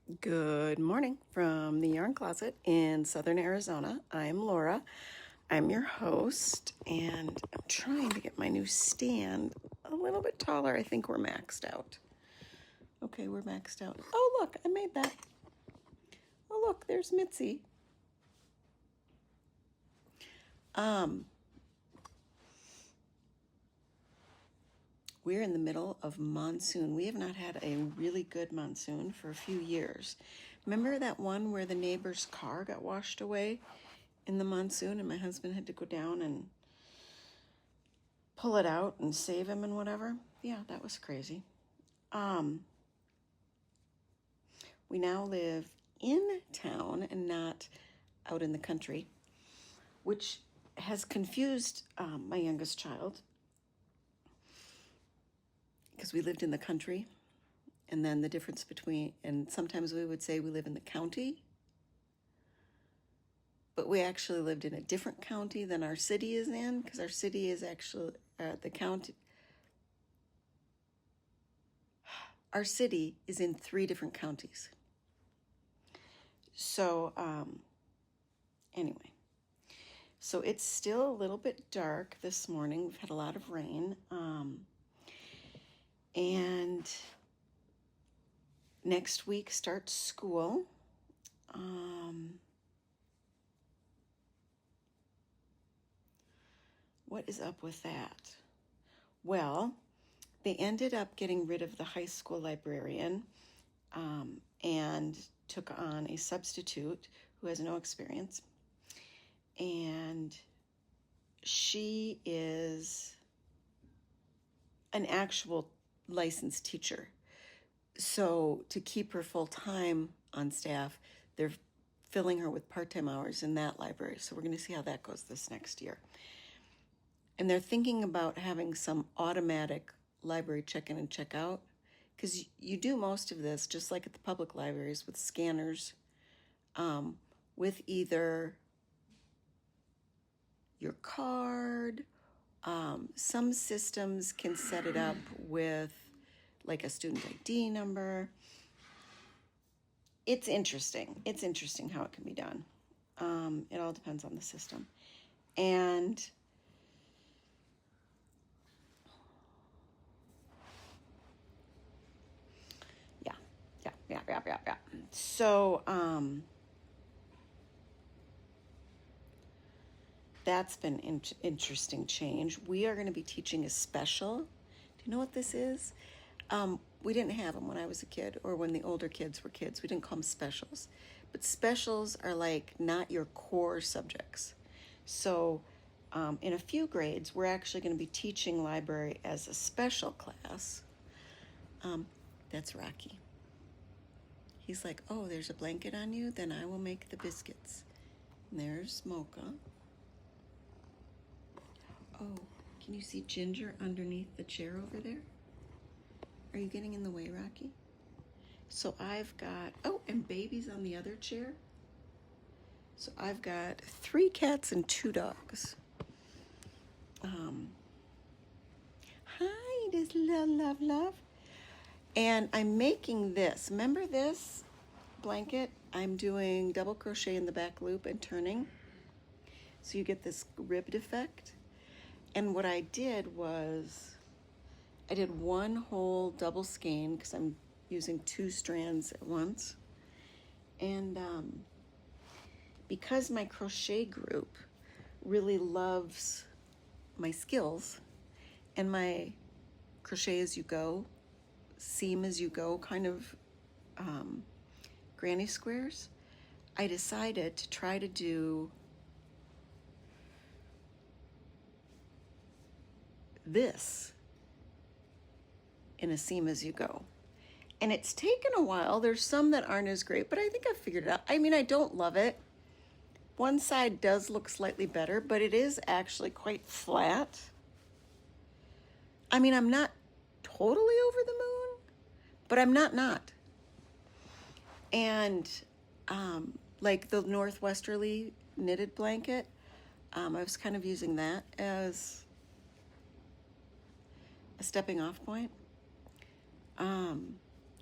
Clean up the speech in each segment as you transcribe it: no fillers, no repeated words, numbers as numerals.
Good morning from the Yarn Closet in Southern Arizona. I'm Laura. I'm your host, and I'm trying to get my new stand a little bit taller. I think we're maxed out. Okay, we're maxed out. Oh, look, I made that. Oh, look, there's Mitzi. We're in the middle of monsoon. We have not had a really good monsoon for a few years. Remember that one where the neighbor's car got washed away in the monsoon and my husband had to go down and pull it out and save him and whatever? Yeah, that was crazy. We now live in town and not out in the country, which has confused my youngest child, because we lived in the country, and then the difference between, and sometimes we would say we live in the county, but we actually lived in a different county than our city is in, because our city is actually the county. Our city is in 3 different counties. So anyway, so it's still a little bit dark this morning. We've had a lot of rain. And next week starts school. What is up with that? Well, they ended up getting rid of the high school librarian and took on a substitute who has no experience. And she is an actual licensed teacher. So to keep her full-time on staff, they're filling her with part-time hours in that library. So we're going to see how that goes this next year. And they're thinking about having some automatic library check-in and check-out, because you do most of this just like at the public libraries with scanners, with either your card. Some systems can set it up with like a student ID number. It's interesting. It's interesting how it can be done. It all depends on the system. And yeah. So that's been interesting change. We are going to be teaching a special. Do you know what this is? We didn't have them when I was a kid, or when the older kids were kids. We didn't call them specials. But specials are like not your core subjects. So in a few grades, we're actually going to be teaching library as a special class. That's Rocky. He's like, oh, there's a blanket on you? Then I will make the biscuits. And there's Mocha. Oh, can you see Ginger underneath the chair over there? Are you getting in the way, Rocky? So I've got, oh, and Baby's on the other chair. So I've got 3 cats and 2 dogs. Hi, this love. And I'm making this. Remember this blanket? I'm doing double crochet in the back loop and turning. So you get this ribbed effect. And what I did was, I did 1 whole double skein because I'm using 2 strands at once. And because my crochet group really loves my skills and my crochet as you go, seam as you go kind of granny squares, I decided to try to do this in a seam as you go. And it's taken a while. There's some that aren't as great, but I think I figured it out. I mean, I don't love it. One side does look slightly better, but it is actually quite flat. I mean, I'm not totally over the moon, but I'm not. And like the Northwesterly knitted blanket, I was kind of using that as a stepping off point.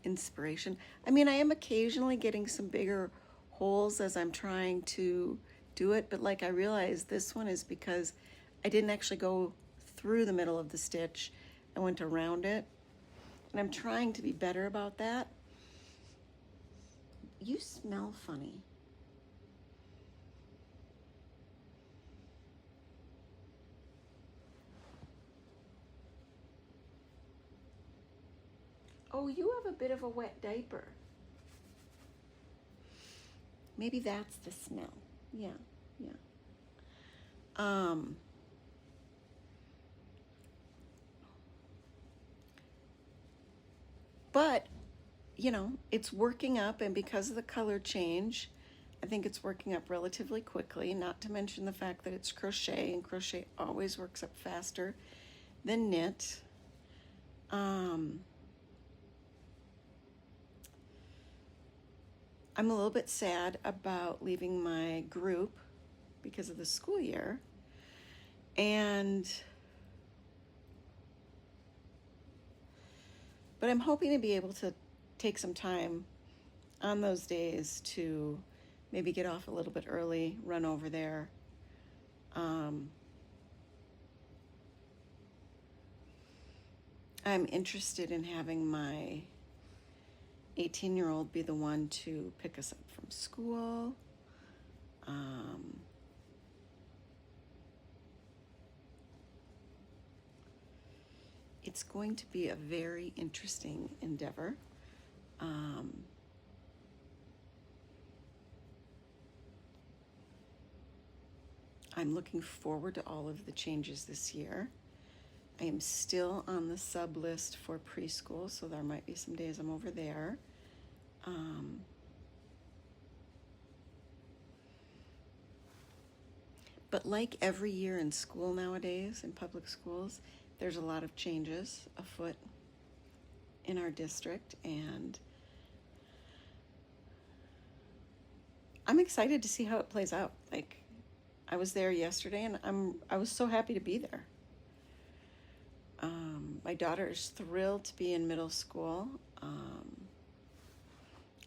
inspiration. I mean, I am occasionally getting some bigger holes as I'm trying to do it, but like I realized this one is because I didn't actually go through the middle of the stitch. I went around it, and I'm trying to be better about that. You smell funny. Oh, you have a bit of a wet diaper. Maybe that's the smell. Yeah, yeah. But, you know, it's working up, and because of the color change, I think it's working up relatively quickly, not to mention the fact that it's crochet, and crochet always works up faster than knit. I'm a little bit sad about leaving my group because of the school year. But I'm hoping to be able to take some time on those days to maybe get off a little bit early, run over there. I'm interested in having my 18-year-old be the one to pick us up from school. It's going to be a very interesting endeavor. I'm looking forward to all of the changes this year. I am still on the sub list for preschool, so there might be some days I'm over there. But like every year in school nowadays, in public schools, there's a lot of changes afoot in our district, and I'm excited to see how it plays out. Like, I was there yesterday, and I was so happy to be there. My daughter is thrilled to be in middle school.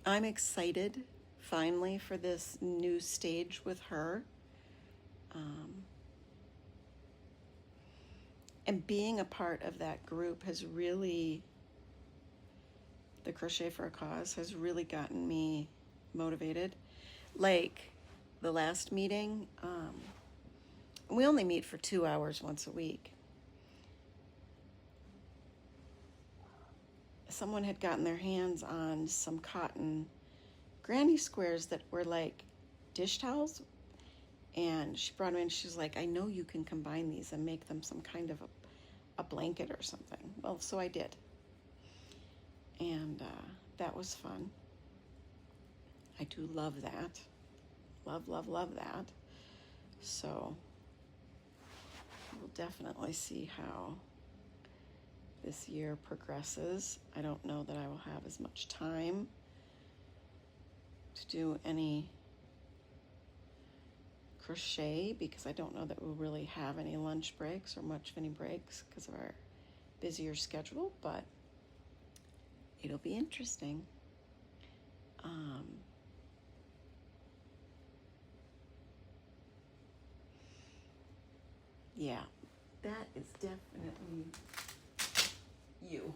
I'm excited finally for this new stage with her. And being a part of that group has really, the Crochet for a Cause has really gotten me motivated. Like the last meeting, we only meet for 2 hours once a week. Someone had gotten their hands on some cotton granny squares that were like dish towels, and she brought them in. She's like, I know you can combine these and make them some kind of a blanket or something. Well, so I did, and that was fun. I do love that. Love that. So we'll definitely see how this year progresses. I don't know that I will have as much time to do any crochet because I don't know that we'll really have any lunch breaks or much of any breaks because of our busier schedule, but it'll be interesting. Yeah, that is definitely you.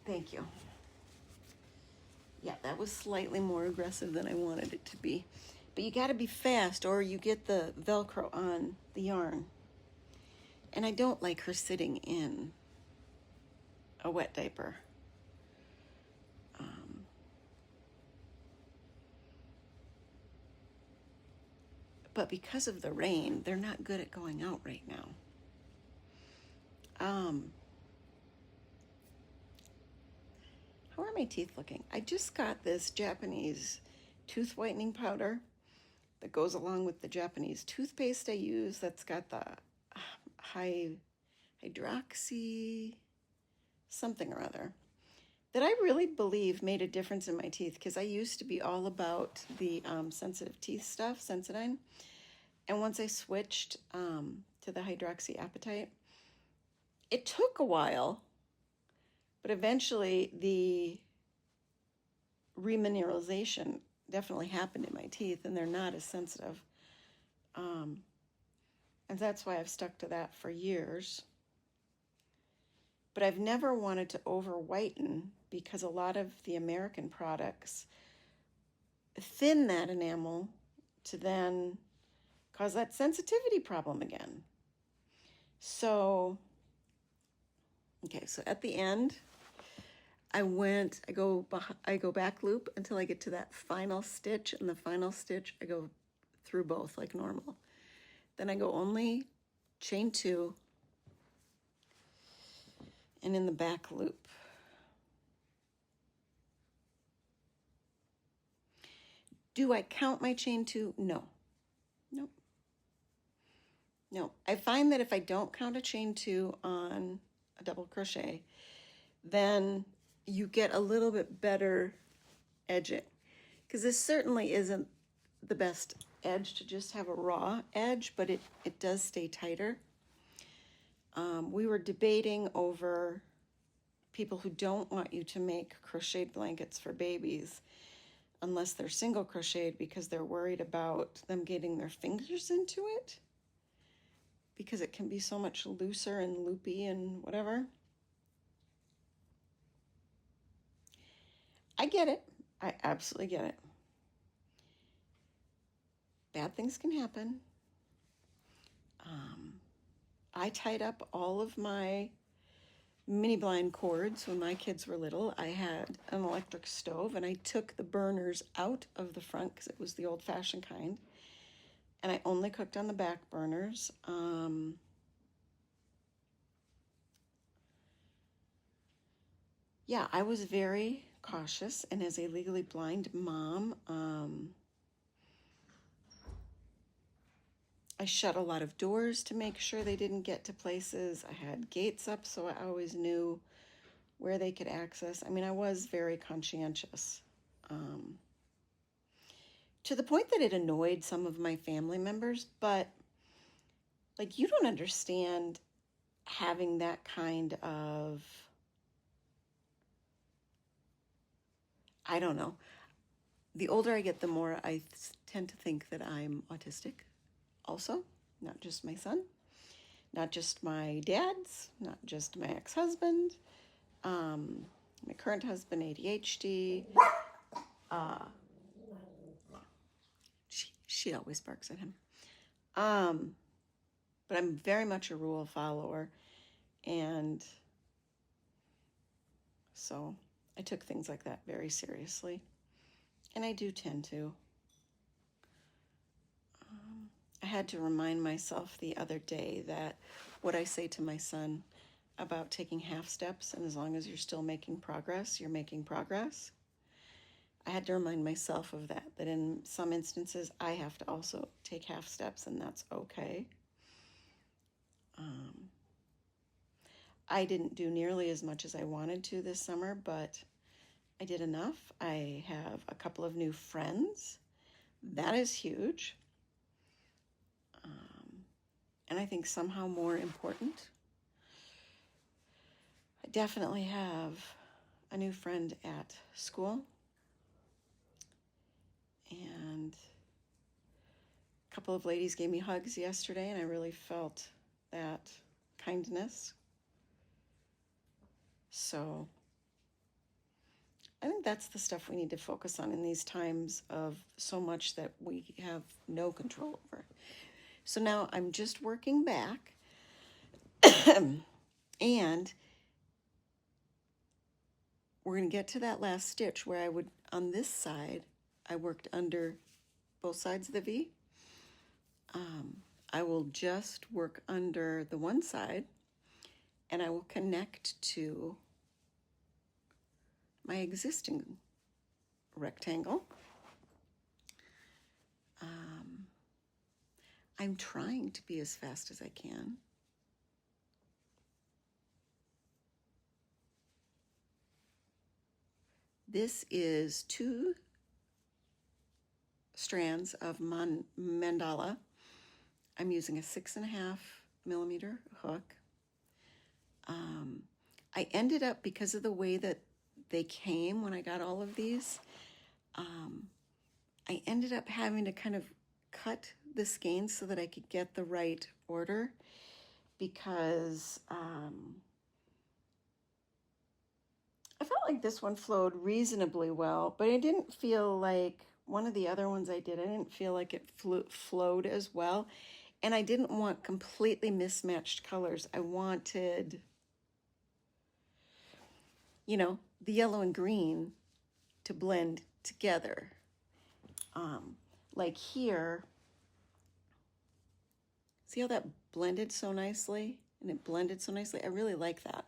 Thank you. Yeah, that was slightly more aggressive than I wanted it to be. But you gotta be fast or you get the Velcro on the yarn. And I don't like her sitting in a wet diaper. But because of the rain, they're not good at going out right now. How are my teeth looking? I just got this Japanese tooth whitening powder that goes along with the Japanese toothpaste I use that's got the hydroxy something or other that I really believe made a difference in my teeth, because I used to be all about the sensitive teeth stuff, Sensodyne. And once I switched to the hydroxyapatite, it took a while, but eventually the remineralization definitely happened in my teeth, and they're not as sensitive. And that's why I've stuck to that for years. But I've never wanted to over whiten because a lot of the American products thin that enamel to then cause that sensitivity problem again. So, okay, so at the end, I go back loop until I get to that final stitch, and the final stitch I go through both like normal. Then I go only chain 2 and in the back loop. Do I count my chain 2? No. Nope. No. I find that if I don't count a chain 2 on a double crochet, then you get a little bit better edging. Because this certainly isn't the best edge to just have a raw edge, but it does stay tighter. We were debating over people who don't want you to make crocheted blankets for babies unless they're single crocheted because they're worried about them getting their fingers into it because it can be so much looser and loopy and whatever. I get it. I absolutely get it. Bad things can happen. I tied up all of my mini blind cords when my kids were little. I had an electric stove and I took the burners out of the front because it was the old-fashioned kind, and I only cooked on the back burners. Yeah, I was very cautious, and as a legally blind mom, I shut a lot of doors to make sure they didn't get to places. I had gates up so I always knew where they could access. I mean, I was very conscientious. To the point that it annoyed some of my family members, but like, you don't understand having that kind of, I don't know. The older I get, the more I tend to think that I'm autistic also, not just my son, not just my dad's, not just my ex-husband, my current husband, ADHD. She always barks at him. But I'm very much a rule follower, and so I took things like that very seriously, and I do tend to. I had to remind myself the other day that what I say to my son about taking half steps, and as long as you're still making progress, you're making progress. I had to remind myself of that in some instances I have to also take half steps, and that's okay. I didn't do nearly as much as I wanted to this summer, but I did enough. I have a couple of new friends. That is huge. And I think somehow more important, I definitely have a new friend at school. And a couple of ladies gave me hugs yesterday, and I really felt that kindness. So I think that's the stuff we need to focus on in these times of so much that we have no control over. So now I'm just working back, and we're going to get to that last stitch where I would, on this side, I worked under both sides of the V. I will just work under the one side, and I will connect to my existing rectangle. I'm trying to be as fast as I can. This is 2 strands of mandala. I'm using a 6.5 millimeter hook. I ended up, because of the way that they came when I got all of these, I ended up having to kind of cut the skeins so that I could get the right order, because I felt like this one flowed reasonably well, but it didn't feel like one of the other ones I did. I didn't feel like it flowed as well. And I didn't want completely mismatched colors. I wanted, you know, the yellow and green to blend together. Like here, see how that blended so nicely? And it blended so nicely. I really like that.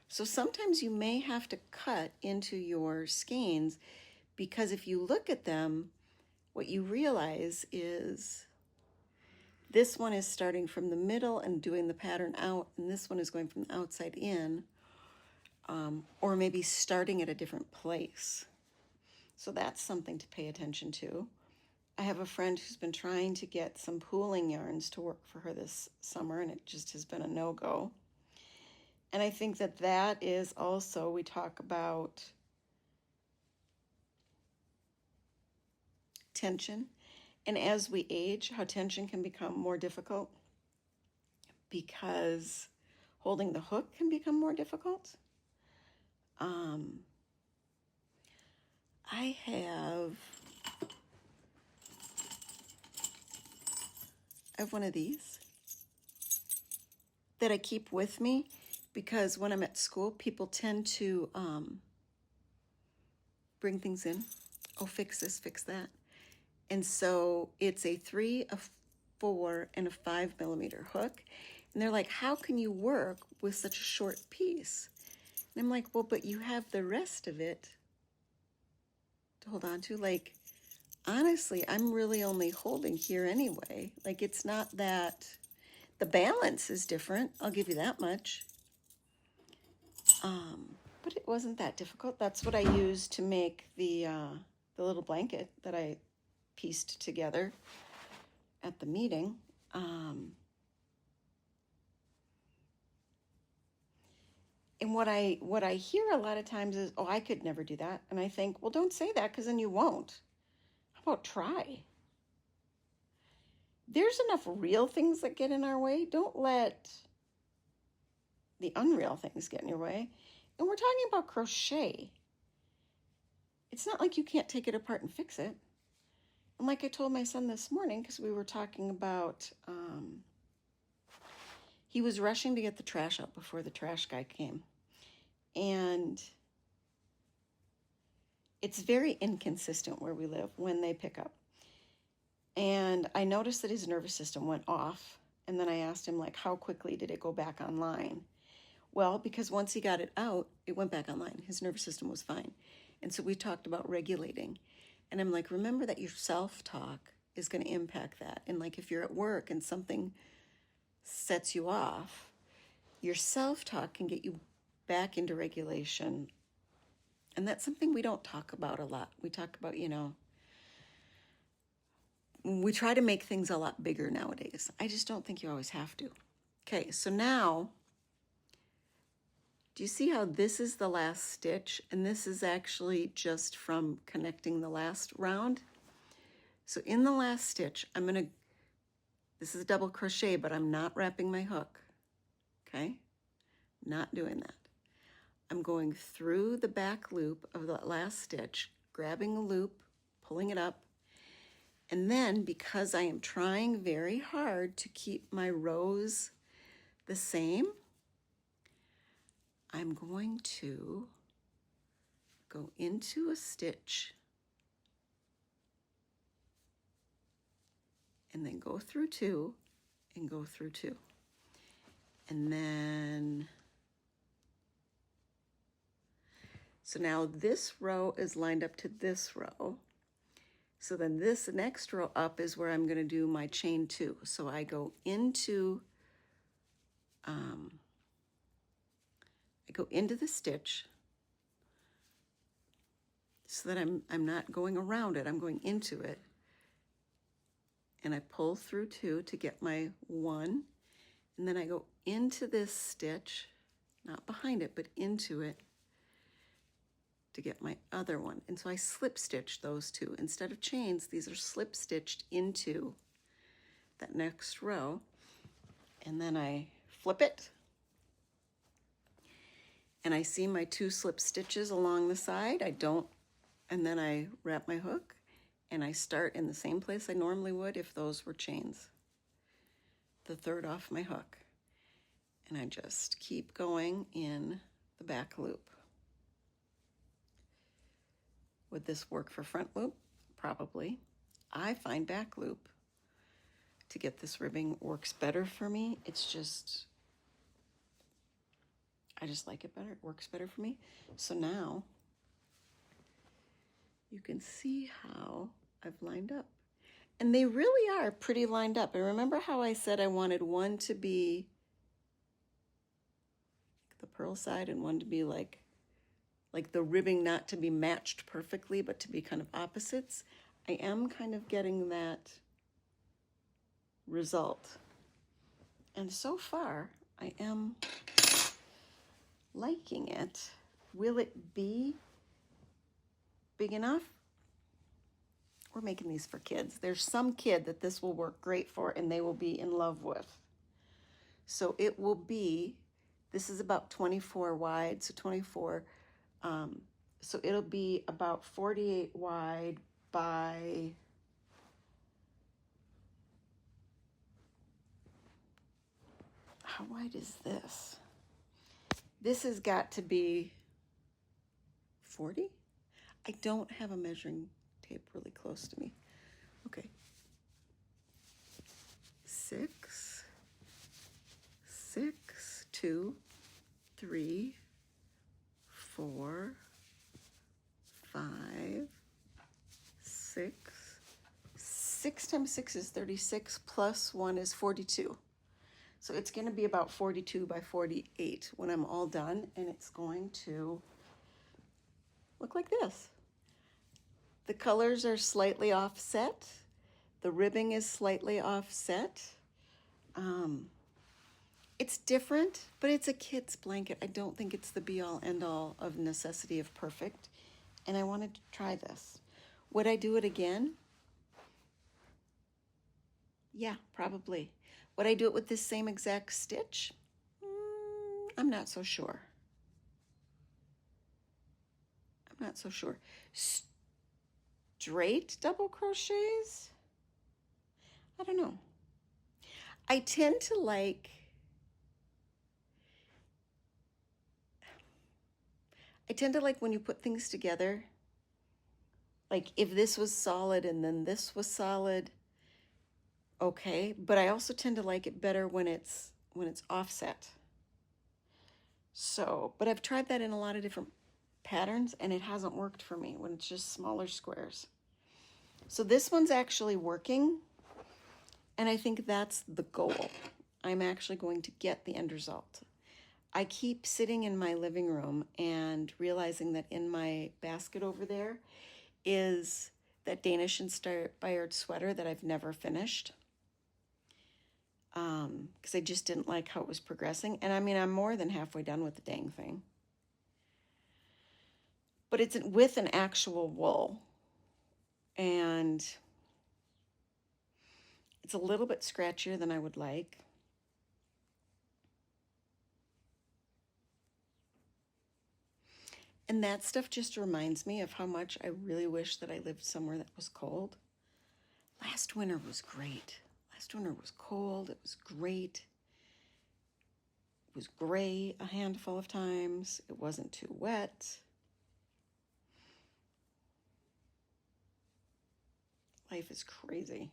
So sometimes you may have to cut into your skeins, because if you look at them, what you realize is this one is starting from the middle and doing the pattern out, and this one is going from the outside in, or maybe starting at a different place. So that's something to pay attention to. I have a friend who's been trying to get some pooling yarns to work for her this summer, and it just has been a no-go. And I think that that is also, we talk about tension. And as we age, how tension can become more difficult, because holding the hook can become more difficult. I have one of these that I keep with me, because when I'm at school, people tend to bring things in. Oh, fix this, fix that. And so it's a 3, a 4, and a 5mm hook. And they're like, how can you work with such a short piece? And I'm like, well, but you have the rest of it to hold on to. Like, honestly, I'm really only holding here anyway. Like, it's not that, the balance is different, I'll give you that much. But it wasn't that difficult. That's what I used to make the little blanket that I pieced together at the meeting. And what I hear a lot of times is, oh, I could never do that. And I think, well, don't say that, because then you won't. How about try? There's enough real things that get in our way. Don't let the unreal things get in your way. And we're talking about crochet. It's not like you can't take it apart and fix it. And like I told my son this morning, because we were talking about, he was rushing to get the trash out before the trash guy came. And it's very inconsistent where we live when they pick up. And I noticed that his nervous system went off. And then I asked him, like, how quickly did it go back online? Well, because once he got it out, it went back online. His nervous system was fine. And so we talked about regulating. And I'm like, remember that your self-talk is going to impact that. And like, if you're at work and something sets you off, your self-talk can get you back into regulation. And that's something we don't talk about a lot. We talk about, you know, we try to make things a lot bigger nowadays. I just don't think you always have to. Okay, so now, do you see how this is the last stitch? And this is actually just from connecting the last round. So in the last stitch, this is a double crochet, but I'm not wrapping my hook. Okay, not doing that. I'm going through the back loop of the last stitch, grabbing a loop, pulling it up. And then, because I am trying very hard to keep my rows the same, I'm going to go into a stitch and then go through 2 and go through 2. And then, so now this row is lined up to this row. So then this next row up is where I'm going to do my chain 2. So I go into the stitch so that I'm not going around it, I'm going into it. And I pull through 2 to get my 1. And then I go into this stitch not behind it, but into it to get my other one. And so I slip stitched those two. Instead of chains, these are slip stitched into that next row. And then I flip it. And I see my 2 slip stitches along the side. And then I wrap my hook and I start in the same place I normally would if those were chains. The 3rd off my hook. And I just keep going in the back loop. Would this work for front loop? Probably. I find back loop to get this ribbing works better for me. It's just, I just like it better. It works better for me. So now you can see how I've lined up. And they really are pretty lined up. And remember how I said I wanted one to be the purl side and one to be like the ribbing not to be matched perfectly, but to be kind of opposites? I am kind of getting that result. And so far, I am liking it. Will it be big enough? We're making these for kids. There's some kid that this will work great for and they will be in love with. So it will be, this is about 24 wide, so 24, so it'll be about 48 wide by, how wide is this? This has got to be 40? I don't have a measuring tape really close to me. Okay. 6, 6, 2, 3, 4, 5, 6. 6 times 6 is 36, plus 1 is 42. So it's going to be about 42 by 48 when I'm all done, and it's going to look like this. The colors are slightly offset. The ribbing is slightly offset. It's different, but it's a kid's blanket. I don't think it's the be-all, end-all of necessity of perfect, and I wanted to try this. Would I do it again? Yeah, probably. Would I do it with this same exact stitch? I'm not so sure. I'm not so sure. Straight double crochets? I don't know. I tend to like when you put things together, like if this was solid and then this was solid, okay, but I also tend to like it better when it's offset. So, but I've tried that in a lot of different patterns and it hasn't worked for me when it's just smaller squares. So this one's actually working, and I think that's the goal. I'm actually going to get the end result. I keep sitting in my living room and realizing that in my basket over there is that Danish inspired sweater that I've never finished. Because I just didn't like how it was progressing. And I mean, I'm more than halfway done with the dang thing. But it's with an actual wool. And it's a little bit scratchier than I would like. And that stuff just reminds me of how much I really wish that I lived somewhere that was cold. Last winter was great. Last winter was cold. It was great. It was gray a handful of times. It wasn't too wet. Life is crazy.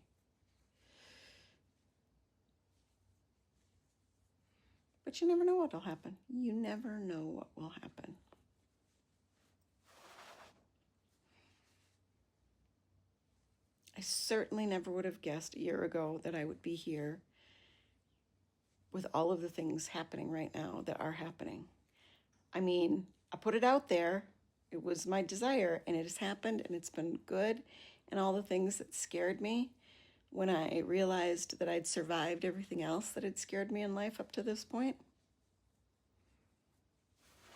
But you never know what will happen. You never know what will happen. I certainly never would have guessed a year ago that I would be here with all of the things happening right now that are happening. I mean, I put it out there. It was my desire, and it has happened, and it's been good. And all the things that scared me when I realized that I'd survived everything else that had scared me in life up to this point.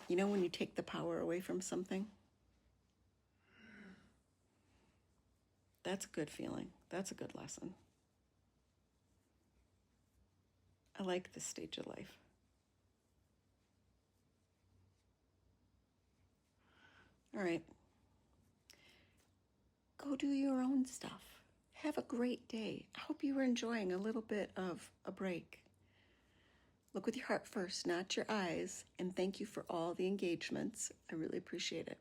You know when you take the power away from something? That's a good feeling. That's a good lesson. I like this stage of life. All right. Go do your own stuff. Have a great day. I hope you are enjoying a little bit of a break. Look with your heart first, not your eyes. And thank you for all the engagements. I really appreciate it.